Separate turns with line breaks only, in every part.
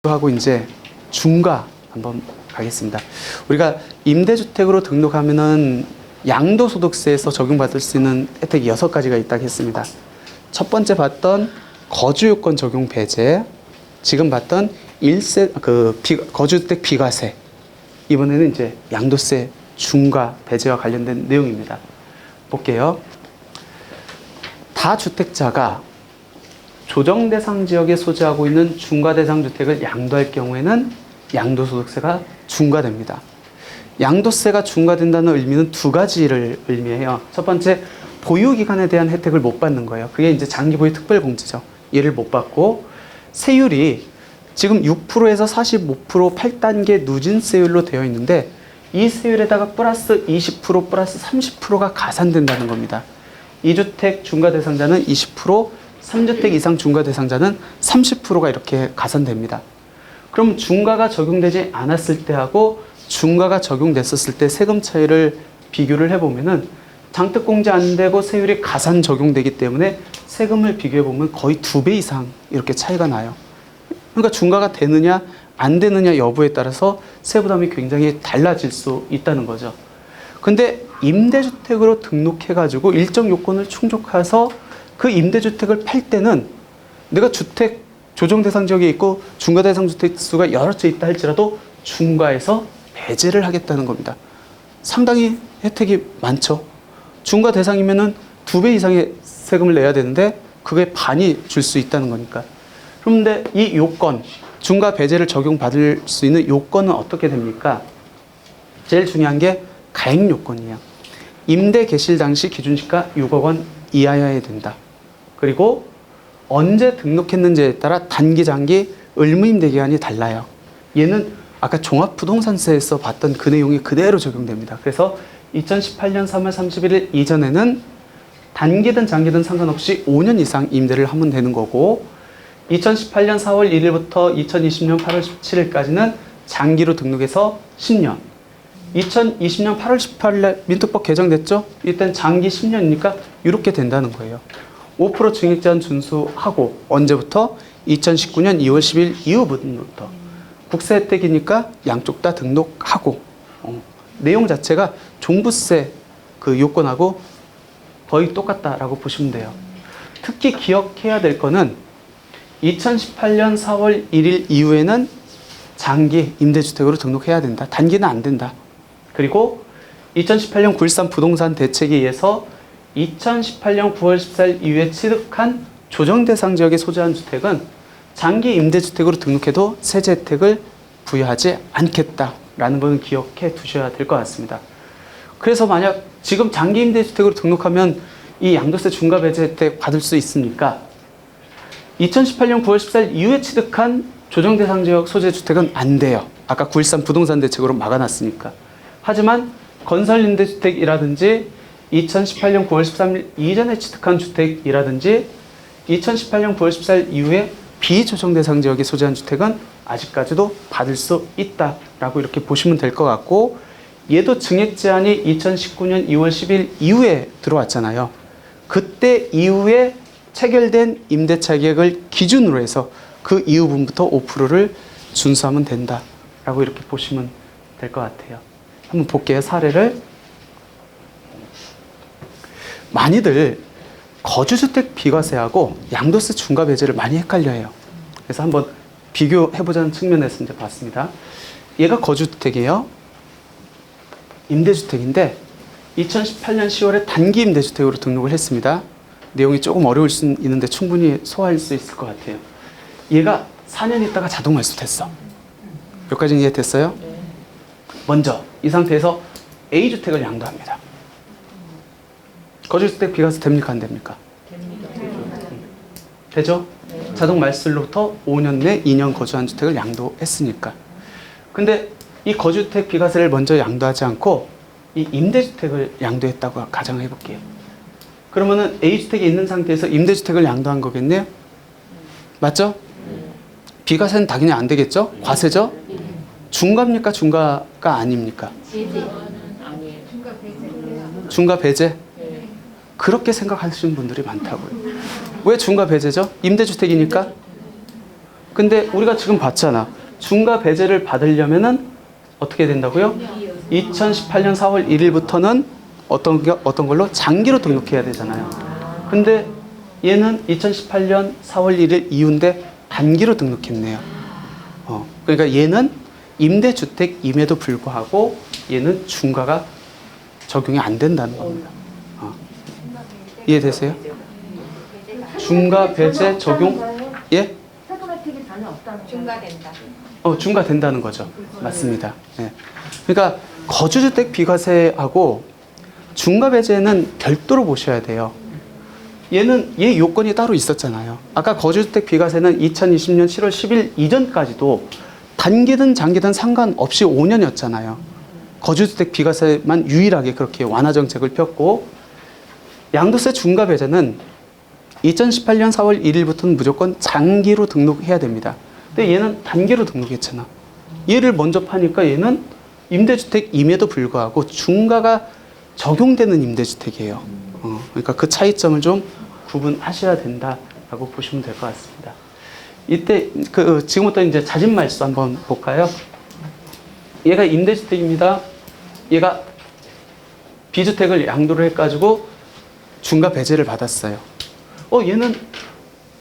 비교하고 이제 중과 한번 가겠습니다. 우리가 임대주택으로 등록하면은 양도소득세에서 적용받을 수 있는 혜택이 6가지가 있다고 했습니다. 첫 번째 봤던 거주요건 적용 배제, 지금 봤던 거주주택 비과세, 이번에는 이제 양도세 중과 배제와 관련된 내용입니다. 볼게요. 다주택자가 조정대상 지역에 소재하고 있는 중과대상 주택을 양도할 경우에는 양도소득세가 중과됩니다. 양도세가 중과된다는 의미는 2가지를 의미해요. 첫 번째, 보유기간에 대한 혜택을 못 받는 거예요. 그게 이제 장기보유 특별공제죠. 얘를 못 받고, 세율이 지금 6%에서 45% 8단계 누진세율로 되어 있는데, 이 세율에다가 플러스 20% 플러스 30%가 가산된다는 겁니다. 2주택 중과 대상자는 20%, 3주택 이상 중과 대상자는 30%가 이렇게 가산됩니다. 그럼 중과가 적용되지 않았을 때하고 중과가 적용됐었을 때 세금 차이를 비교를 해보면은 장특공제 안 되고 세율이 가산 적용되기 때문에 세금을 비교해보면 거의 2배 이상 이렇게 차이가 나요. 그러니까 중과가 되느냐 안 되느냐 여부에 따라서 세부담이 굉장히 달라질 수 있다는 거죠. 근데 임대주택으로 등록해가지고 일정 요건을 충족해서 그 임대주택을 팔 때는 내가 주택 조정대상 지역에 있고 중과대상 주택 수가 여러 채 있다 할지라도 중과에서 배제를 하겠다는 겁니다. 상당히 혜택이 많죠. 중과 대상이면은 2배 이상의 세금을 내야 되는데 그게 반이 줄 수 있다는 거니까. 그런데 이 요건, 중과 배제를 적용받을 수 있는 요건은 어떻게 됩니까? 제일 중요한 게 가액 요건이에요. 임대 개시일 당시 기준시가 6억 원 이하여야 된다. 그리고 언제 등록했는지에 따라 단기, 장기, 의무임대 기간이 달라요. 얘는 아까 종합부동산세에서 봤던 그 내용이 그대로 적용됩니다. 그래서 2018년 3월 31일 이전에는 단기든 장기든 상관없이 5년 이상 임대를 하면 되는 거고, 2018년 4월 1일부터 2020년 8월 17일까지는 장기로 등록해서 10년, 2020년 8월 18일에 민특법 개정됐죠? 이땐 장기 10년이니까 이렇게 된다는 거예요. 5% 증액제한 준수하고, 언제부터? 2019년 2월 10일 이후부터. 국세 혜택이니까 양쪽 다 등록하고, 내용 자체가 종부세 그 요건하고 거의 똑같다라고 보시면 돼요. 특히 기억해야 될 거는 2018년 4월 1일 이후에는 장기 임대주택으로 등록해야 된다. 단기는 안 된다. 그리고 2018년 9.13 부동산 대책에 의해서 2018년 9월 14일 이후에 취득한 조정대상 지역에 소재한 주택은 장기 임대주택으로 등록해도 세제 혜택을 부여하지 않겠다라는 것은 기억해 두셔야 될 것 같습니다. 그래서 만약 지금 장기 임대주택으로 등록하면 이 양도세 중과 배제 혜택 받을 수 있습니까? 2018년 9월 14일 이후에 취득한 조정대상 지역 소재 주택은 안 돼요. 아까 9.13 부동산 대책으로 막아놨으니까. 하지만 건설임대주택이라든지 2018년 9월 13일 이전에 취득한 주택이라든지 2018년 9월 14일 이후에 비조정대상 지역에 소재한 주택은 아직까지도 받을 수 있다라고 이렇게 보시면 될 것 같고, 얘도 증액 제한이 2019년 2월 10일 이후에 들어왔잖아요. 그때 이후에 체결된 임대차 계획을 기준으로 해서 그 이후 분부터 5%를 준수하면 된다라고 이렇게 보시면 될 것 같아요. 한번 볼게요. 사례를. 많이들 거주주택 비과세하고 양도세 중과 배제를 많이 헷갈려 해요. 그래서 한번 비교해보자는 측면에서 이제 봤습니다. 얘가 거주주택이에요. 임대주택인데 2018년 10월에 단기 임대주택으로 등록을 했습니다. 내용이 조금 어려울 수 있는데 충분히 소화할 수 있을 것 같아요. 얘가 4년 있다가 자동 말소됐어. 여기까지 이해됐어요? 먼저 이 상태에서 A주택을 양도합니다. 거주주택 비과세 됩니까? 안 됩니까? 되죠? 자동 말소로부터 5년 내 2년 거주한 주택을 양도했으니까. 근데 이 거주주택 비과세를 먼저 양도하지 않고 이 임대주택을 양도했다고 가정을 해볼게요. 그러면은 A주택이 있는 상태에서 임대주택을 양도한 거겠네요? 맞죠? 비과세는 당연히 안 되겠죠? 과세죠? 중과입니까? 중과가 아닙니까? 중과 배제? 그렇게 생각하시는 분들이 많다고요. 왜 중과 배제죠? 임대주택이니까? 근데 우리가 지금 봤잖아. 중과 배제를 받으려면은 어떻게 된다고요? 2018년 4월 1일부터는 어떤 걸로? 장기로 등록해야 되잖아요. 근데 얘는 2018년 4월 1일 이후인데 단기로 등록했네요. 그러니까 얘는 임대주택임에도 불구하고 얘는 중과가 적용이 안 된다는 겁니다. 이해되세요? 중과 배제 적용? 예?
세금 혜택이 전혀 없다는
중과된다.
중과된다는 거죠. 맞습니다. 예. 그러니까 거주주택 비과세하고 중과 배제는 별도로 보셔야 돼요. 얘 요건이 따로 있었잖아요. 아까 거주주택 비과세는 2020년 7월 10일 이전까지도 단기든 장기든 상관없이 5년이었잖아요. 거주주택 비과세만 유일하게 그렇게 완화 정책을 폈고, 양도세 중과 배제는 2018년 4월 1일부터는 무조건 장기로 등록해야 됩니다. 근데 얘는 단기로 등록했잖아. 얘를 먼저 파니까 얘는 임대주택임에도 불구하고 중과가 적용되는 임대주택이에요. 그러니까 그 차이점을 좀 구분하셔야 된다라고 보시면 될 것 같습니다. 이때 지금부터 이제 자진 말소 한번 볼까요? 얘가 임대주택입니다. 얘가 비주택을 양도를 해가지고 중과 배제를 받았어요. 얘는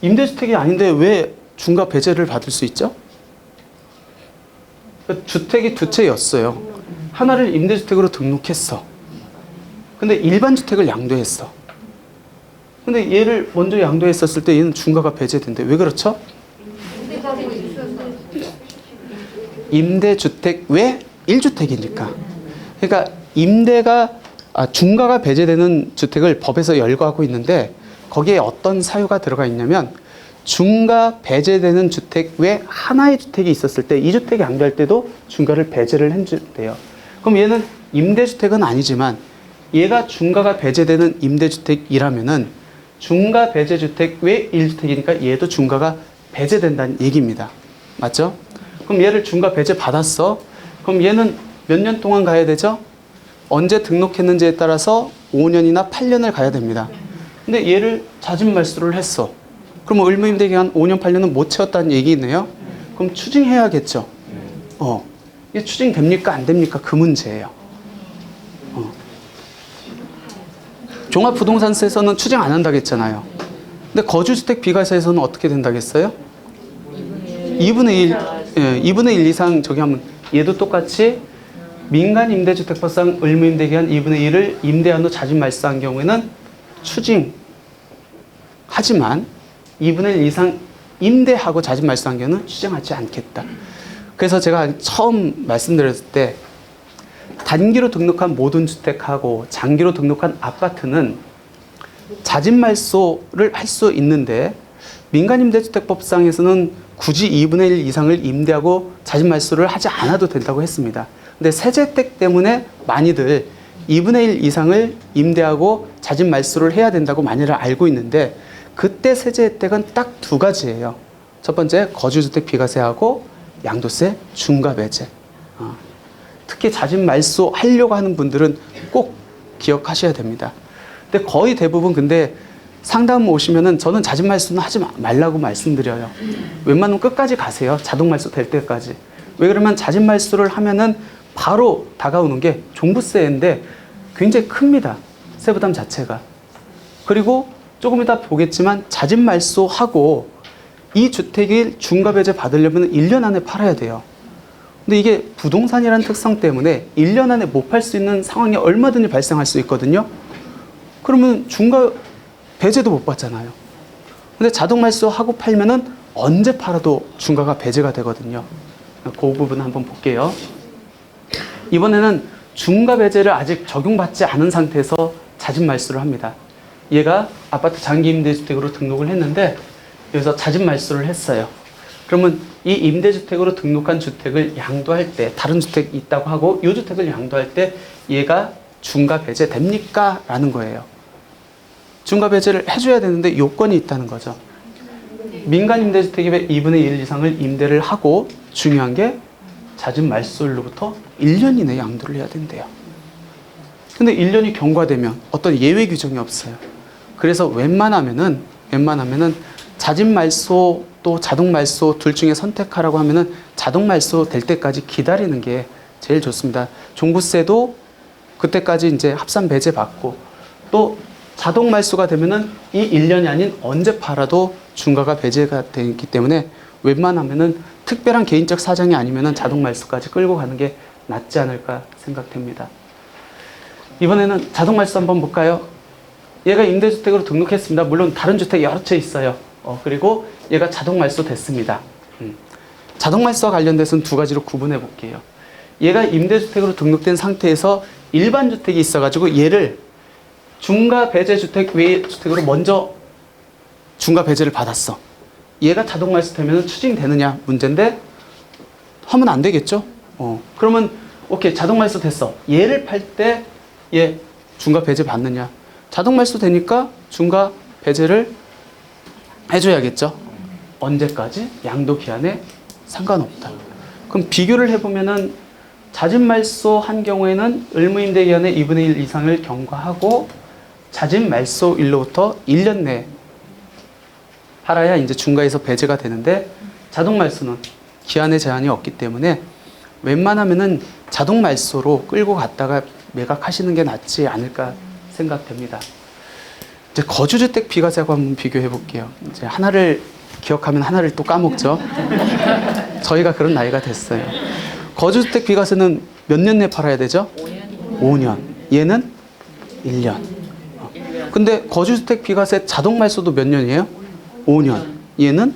임대주택이 아닌데 왜 중과 배제를 받을 수 있죠? 주택이 두 채였어요. 하나를 임대주택으로 등록했어. 근데 일반 주택을 양도했어. 근데 얘를 먼저 양도했었을 때 얘는 중과가 배제된대. 왜 그렇죠? 임대주택 외 1주택이니까. 그러니까 중과가 배제되는 주택을 법에서 열거하고 있는데 거기에 어떤 사유가 들어가 있냐면 중과 배제되는 주택 외 하나의 주택이 있었을 때 이 주택 양도할 때도 중과를 배제를 해준대요. 그럼 얘는 임대주택은 아니지만 얘가 중과가 배제되는 임대주택이라면은 중과 배제주택 외 1주택이니까 얘도 중과가 배제된다는 얘기입니다. 맞죠? 그럼 얘를 중과 배제 받았어. 그럼 얘는 몇 년 동안 가야 되죠? 언제 등록했는지에 따라서 5년이나 8년을 가야 됩니다. 근데 얘를 자진 말소를 했어. 그럼 의무임대 기간 5년, 8년은 못 채웠다는 얘기네요. 그럼 추징해야겠죠. 이게 추징됩니까? 안 됩니까? 그 문제예요. 종합부동산세에서는 추징 안 한다고 했잖아요. 근데 거주주택 비과세에서는 어떻게 된다겠어요? 2분의 1, 2분의 1 이상 적용하면 얘도 똑같이 민간임대주택법상 의무임대기간 2분의 1을 임대한 후 자진 말소한 경우에는 추징하지만 2분의 1 이상 임대하고 자진 말소한 경우는 추징하지 않겠다. 그래서 제가 처음 말씀드렸을 때 단기로 등록한 모든 주택하고 장기로 등록한 아파트는 자진 말소를 할 수 있는데 민간임대주택법상에서는 굳이 2분의 1 이상을 임대하고 자진 말소를 하지 않아도 된다고 했습니다. 근데 세제 혜택 때문에 많이들 2분의 1 이상을 임대하고 자진 말소를 해야 된다고 많이들 알고 있는데 그때 세제 혜택은 딱 두 가지예요. 첫 번째 거주주택 비과세하고 양도세 중과 배제. 특히 자진 말소 하려고 하는 분들은 꼭 기억하셔야 됩니다. 근데 거의 대부분 근데 상담 오시면은 저는 자진 말소는 하지 말라고 말씀드려요. 웬만하면 끝까지 가세요. 자동 말소 될 때까지. 왜 그러면 자진 말소를 하면은 바로 다가오는 게 종부세인데 굉장히 큽니다. 세부담 자체가. 그리고 조금 이따 보겠지만 자진 말소하고 이 주택이 중과 배제 받으려면 1년 안에 팔아야 돼요. 근데 이게 부동산이라는 특성 때문에 1년 안에 못 팔 수 있는 상황이 얼마든지 발생할 수 있거든요. 그러면 중과 배제도 못 받잖아요. 근데 자동 말소하고 팔면은 언제 팔아도 중과가 배제가 되거든요. 그 부분 한번 볼게요. 이번에는 중과 배제를 아직 적용받지 않은 상태에서 자진 말소를 합니다. 얘가 아파트 장기 임대주택으로 등록을 했는데 여기서 자진 말소를 했어요. 그러면 이 임대주택으로 등록한 주택을 양도할 때 다른 주택이 있다고 하고 이 주택을 양도할 때 얘가 중과 배제 됩니까? 라는 거예요. 중과 배제를 해줘야 되는데 요건이 있다는 거죠. 민간 임대주택의 2분의 1 이상을 임대를 하고 중요한 게 자진 말소일로부터 1년 이내에 양도를 해야 된대요. 근데 1년이 경과되면 어떤 예외 규정이 없어요. 그래서 웬만하면은 자진 말소 또 자동 말소 둘 중에 선택하라고 하면은 자동 말소 될 때까지 기다리는 게 제일 좋습니다. 종부세도 그때까지 이제 합산 배제 받고 또 자동 말소가 되면은 이 1년이 아닌 언제 팔아도 중과가 배제가 되기 때문에 웬만하면은 특별한 개인적 사정이 아니면은 자동 말소까지 끌고 가는 게 낫지 않을까 생각됩니다. 이번에는 자동 말소 한번 볼까요? 얘가 임대주택으로 등록했습니다. 물론 다른 주택 여러 채 있어요. 그리고 얘가 자동 말소 됐습니다. 자동 말소와 관련돼서는 두 가지로 구분해 볼게요. 얘가 임대주택으로 등록된 상태에서 일반 주택이 있어가지고 얘를 중과 배제 주택 외 주택으로 먼저 중과 배제를 받았어. 얘가 자동 말소 되면 추징되느냐 문제인데 하면 안 되겠죠? 그러면 오케이 자동 말소 됐어. 얘를 팔 때 얘 중과 배제 받느냐? 자동 말소 되니까 중과 배제를 해줘야겠죠? 언제까지? 양도 기한에 상관없다. 그럼 비교를 해보면은 자진 말소 한 경우에는 의무임대 기한의 2분의 1 이상을 경과하고 자진 말소일로부터 1년 내에 팔아야 이제 중과에서 배제가 되는데 자동 말소는 기한의 제한이 없기 때문에 웬만하면은 자동 말소로 끌고 갔다가 매각하시는 게 낫지 않을까 생각됩니다. 이제 거주주택 비과세하고 한번 비교해 볼게요. 이제 하나를 기억하면 하나를 또 까먹죠. 저희가 그런 나이가 됐어요. 거주주택 비과세는 몇 년 내에 팔아야 되죠? 5년. 얘는 1년. 근데 거주주택 비과세 자동 말소도 몇 년이에요? 5년. 얘는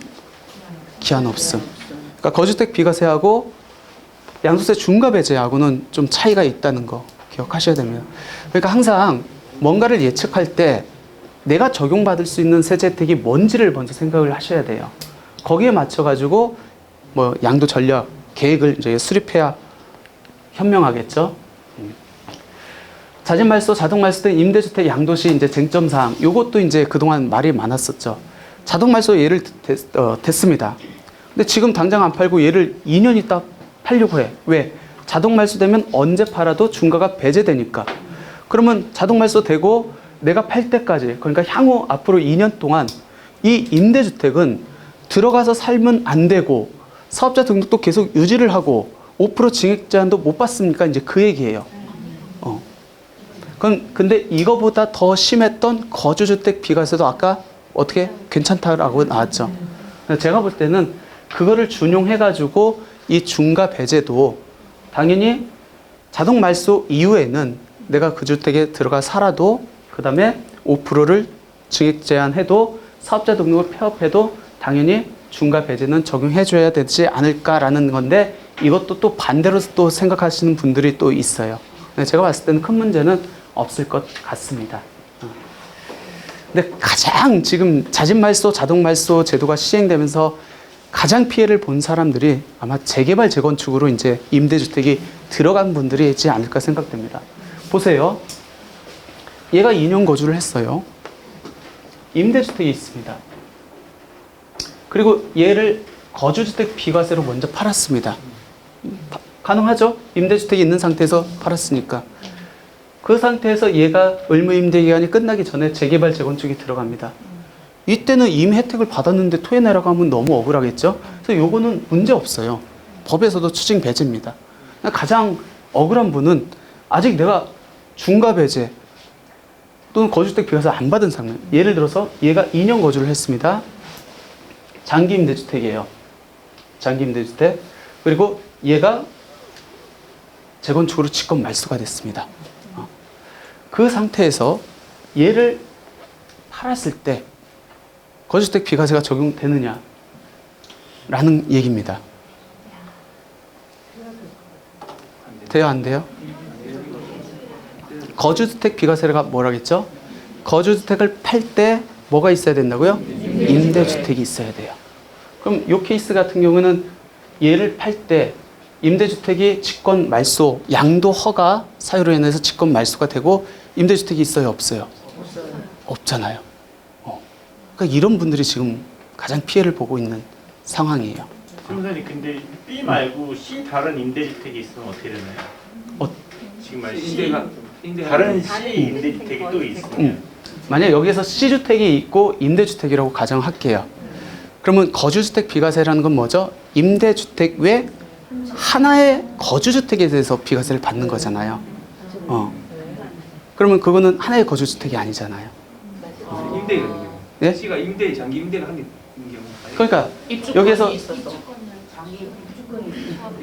기한 없음. 그러니까 거주주택 비과세하고 양도세 중과 배제하고는 좀 차이가 있다는 거 기억하셔야 됩니다. 그러니까 항상 뭔가를 예측할 때 내가 적용받을 수 있는 세제 혜택이 뭔지를 먼저 생각을 하셔야 돼요. 거기에 맞춰가지고 뭐 양도 전략 계획을 이제 수립해야 현명하겠죠. 자진 말소, 자동 말소 등 임대주택 양도시 이제 쟁점 사항. 요것도 이제 그동안 말이 많았었죠. 자동 말소 예를 됐습니다. 근데 지금 당장 안 팔고 얘를 2년 있다 팔려고 해. 왜? 자동 말소되면 언제 팔아도 중과가 배제되니까. 그러면 자동 말소되고 내가 팔 때까지, 그러니까 향후 앞으로 2년 동안 이 임대주택은 들어가서 살면 안 되고 사업자 등록도 계속 유지를 하고 5% 증액 제한도 못 받습니까? 이제 그 얘기예요. 근데 이거보다 더 심했던 거주주택 비과세도 아까 어떻게 괜찮다라고 나왔죠. 제가 볼 때는 그거를 준용해가지고 이 중과 배제도 당연히 자동 말소 이후에는 내가 그 주택에 들어가 살아도 그 다음에 5%를 증액 제한해도 사업자 등록을 폐업해도 당연히 중과 배제는 적용해줘야 되지 않을까라는 건데 이것도 또 반대로 또 생각하시는 분들이 또 있어요. 제가 봤을 때는 큰 문제는 없을 것 같습니다. 근데 가장 지금 자진 말소, 자동 말소 제도가 시행되면서 가장 피해를 본 사람들이 아마 재개발, 재건축으로 이제 임대주택이 들어간 분들이지 않을까 생각됩니다. 보세요. 얘가 2년 거주를 했어요. 임대주택이 있습니다. 그리고 얘를 거주주택 비과세로 먼저 팔았습니다. 가능하죠? 임대주택이 있는 상태에서 팔았으니까. 그 상태에서 얘가 의무임대기간이 끝나기 전에 재개발, 재건축이 들어갑니다. 이때는 이미 혜택을 받았는데 토해내라고 하면 너무 억울하겠죠? 그래서 요거는 문제 없어요. 법에서도 추징 배제입니다. 가장 억울한 분은 아직 내가 중과 배제 또는 거주주택 비과세 안 받은 상황. 예를 들어서 얘가 2년 거주를 했습니다. 장기 임대주택이에요. 장기 임대주택. 그리고 얘가 재건축으로 직권 말소가 됐습니다. 그 상태에서 얘를 팔았을 때 거주주택 비과세가 적용되느냐 라는 얘기입니다. 돼요, 안 돼요? 거주주택 비과세가 뭐라겠죠? 거주주택을 팔 때 뭐가 있어야 된다고요? 임대주택이 있어야 돼요. 그럼 이 케이스 같은 경우는 얘를 팔 때 임대주택이 직권 말소, 양도 허가 사유로 인해서 직권 말소가 되고 임대주택이 있어요, 없어요? 없잖아요. 그러니까 이런 분들이 지금 가장 피해를 보고 있는 상황이에요.
선생님, 근데 B 말고 C 다른 임대주택이 있으면 어떻게 되나요? 지금 말 C 다른 C 임대주택이 또 있으면
만약 여기에서 C주택이 있고 임대주택이라고 가정할게요. 그러면 거주주택 비과세라는 건 뭐죠? 임대주택 외 하나의 거주주택에 대해서 비과세를 받는 거잖아요. 그러면 그거는 하나의 거주주택이 아니잖아요.
임대거든요.
네?
씨가 임대 장기 임대를 하는 경우.
그러니까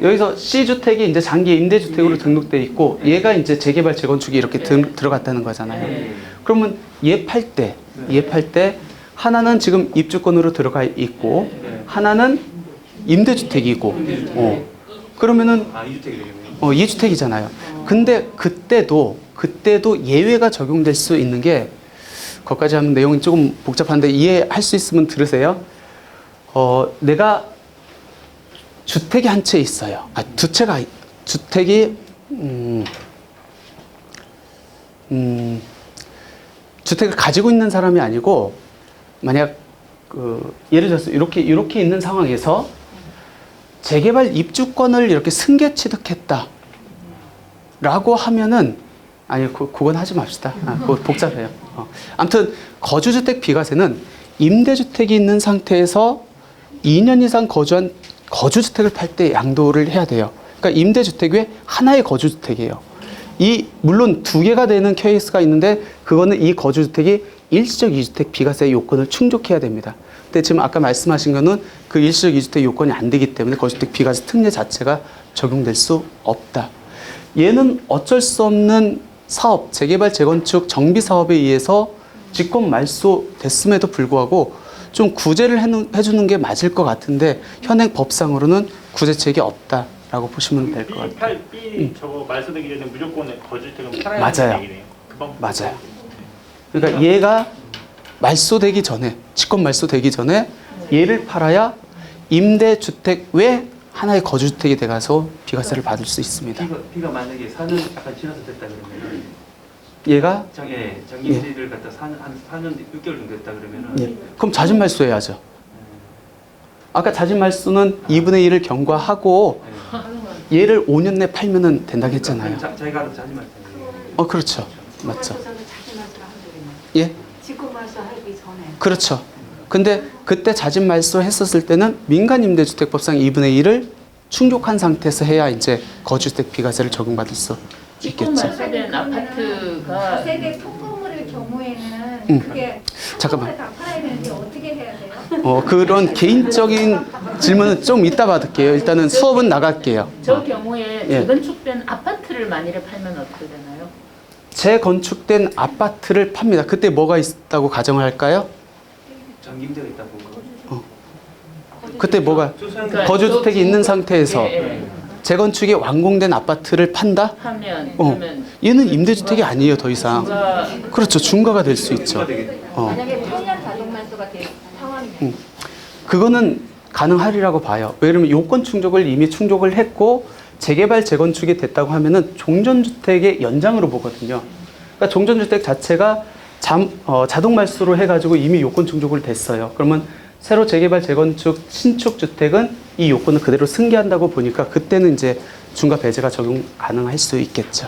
여기서 C주택이 이제 장기 임대주택으로 등록돼 있고 얘가 이제 재개발 재건축이 이렇게 들어갔다는 거잖아요. 그러면 얘 팔 때 하나는 지금 입주권으로 들어가 있고 하나는 임대주택이고 그러면은
이주택이 되겠네요.
2주택이잖아요. 근데 그때도 예외가 적용될 수 있는 게 거기까지 하면 내용이 조금 복잡한데 이해할 수 있으면 들으세요. 내가 주택이 한 채 있어요. 주택이 주택을 가지고 있는 사람이 아니고 만약 예를 들어서 이렇게 있는 상황에서 재개발 입주권을 이렇게 승계 취득했다 라고 하면은 그건 하지 맙시다. 그거 복잡해요. 아무튼 거주주택 비과세는 임대주택이 있는 상태에서 2년 이상 거주한 거주주택을 팔 때 양도를 해야 돼요. 그러니까 임대주택 외 하나의 거주주택이에요. 물론 두 개가 되는 케이스가 있는데 그거는 이 거주주택이 일시적 2주택 비과세 요건을 충족해야 됩니다. 근데 지금 아까 말씀하신 거는 그 일시적 2주택 요건이 안 되기 때문에 거주주택 비과세 특례 자체가 적용될 수 없다. 얘는 어쩔 수 없는 사업, 재개발, 재건축, 정비 사업에 의해서 직권 말소됐음에도 불구하고 좀 구제를 해주는 게 맞을 것 같은데 현행 법상으로는 구제책이 없다라고 보시면 될 것 같아요.
저거 말소되기 전에 무조건 거주택은 팔아야
맞아요.
되는 얘기네요.
맞아요. 그러니까 얘가 말소되기 전에 직권 말소되기 전에 얘를 팔아야 임대주택 외 하나의 거주주택이 돼가서 비과세를 받을 수 있습니다.
비가 만약에 4년 약간 지나서 됐다 그러면
얘가
장기 임대를 갖다 한 4년 6개월 정도 됐다 그러면은
그럼 잦은 말소해야죠. 아까 잦은 말소는 2분의 1을 경과하고 얘를 5년 내 팔면은 된다고 했잖아요.
자기가 알아서 자지 말자.
그렇죠. 맞죠. 예?
직권 말소하기 전에.
그렇죠. 근데 그때 잦은 말소 했었을 때는 민간임대주택법상 2분의 1을 충족한 상태에서 해야 이제 거주주택 비과세를 적용받을 수
직권
있겠죠.
말소된 아파트가
다세대 통건물일 경우에는 그게
잠깐만.
다 팔아야 되는데 어떻게 해야 돼요?
그런 개인적인 질문은 좀 이따 받을게요. 일단은 수업은 나갈게요.
저 경우에
예.
재건축된 아파트를 만일에 팔면 어떻게 되나요?
재건축된 아파트를 팝니다. 그때 뭐가 있다고 가정을 할까요?
장기 임대가 있다고.
그때 뭐가
그러니까
거주주택이 있는 상태에서
예.
재건축이 완공된 아파트를 판다?
하면
그러면 얘는 임대주택이 아니에요, 더 이상. 그렇죠, 중과가 될 수 있죠.
만약에 8년 자동 말소가 된 상황이면
그거는 가능하리라고 봐요. 왜냐면 요건 충족을 이미 충족을 했고 재개발 재건축이 됐다고 하면은 종전주택의 연장으로 보거든요. 그러니까 종전주택 자체가 자동 말소로 해가지고 이미 요건 충족을 됐어요. 그러면 새로 재개발 재건축 신축 주택은 이 요건을 그대로 승계한다고 보니까 그때는 이제 중과 배제가 적용 가능할 수 있겠죠.